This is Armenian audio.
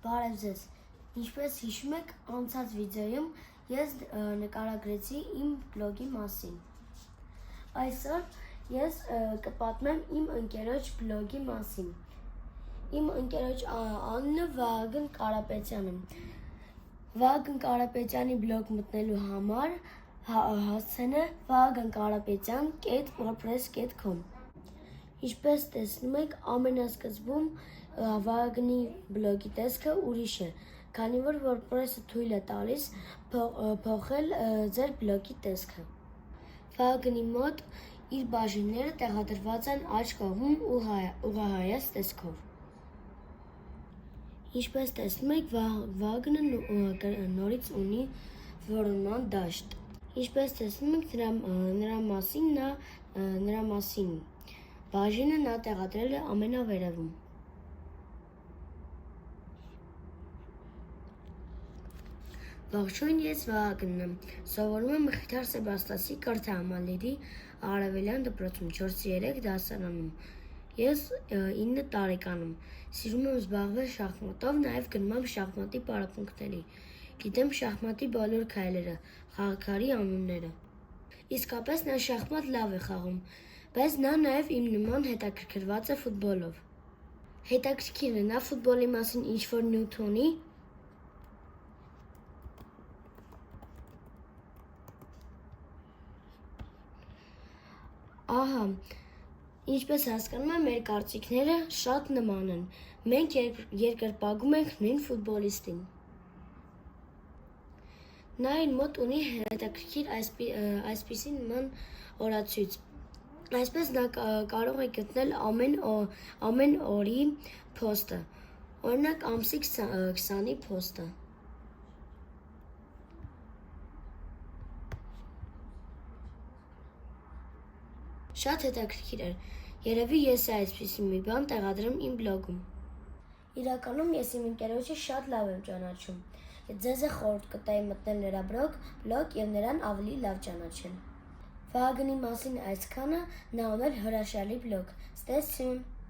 Բարև ձեզ, ինչպես հիշում եք, անցած վիդեոյում ես նկարագրեցի իմ բլոգի մասին։ Այսօր ես կպատմեմ իմ ընկերոջ բլոգի մասին։ Իմ ընկերոջ անունը Վահագն Կարապետյանն է։ Վահագն Կարապետյանի բլոգ մտնելու համար հասցենը vahagankarapetyan.wordpress.com։ Ինչպես տեսնում եք, ամենասկզբում Վահագնի բլոգի տեսքը ուրիշ է, քանի որ WordPress-ը թույլ է տալիս փոխել ձեր բլոգի տեսքը։ Վահագնի մոտ իր բաժինները տեղադրված են աջ կողմում ուղղահայաց տեսքով։ Ինչպես տեսնում եք, Վահագնը նորից ունի որոնման դաշտ։ Ինչպես տեսնում եք, նրա մասին բաժինը նա տեղադրել է ամենավերևում։ Ողջույն, ես Վահագնն եմ, սովորում եմ Մխիթար Սեբաստասի կրթահամալիրի Արևելյան դպրոցում 4-3 դասարանում։ Ես 9 տարեկանում, սիրում եմ զբաղվել շախմատով, նաև գնում եմ շախմատի պարապմունքների, գիտեմ շախմատի բոլոր քայլերը, խաղաքարի անունները։ Իսկապես նա շախմատ լավ է խաղում, բայց նա նաև իմ նման հետաքրքրված է ֆուտբոլով։ Հետաքրքիր է, նա ֆուտբոլի մասին ինչ-որ նյութ ունի։ Ահա, ինչպես հասկանում եմ, մեր կարծիքները շատ նման են։ Մենք երկրպագում ենք նույն ֆուտբոլիստին։ Նա իր մոտ ունի հետաքրքիր այսպիսի նման օրացույց։ Այսպես նա կարող է գտնել ամեն օրի փոստը, օրինակ ամսի 20-ի փոստը։ Շատ հետաքրքիր էր, երևի ես այսպիսի մի բան տեղադրեմ իմ բլոգում։ Իրականում ես իմ ընկերոջը շատ լավ եմ ճանաչում։ Ձեզ է խորհուրդ կտայի մտնել նրա բլոգ և նրան ավելի լավ ճանաչել։ Վահագնի մասին այսքանը, նա ուներ հրաշալի բլոգ։ Stay tuned.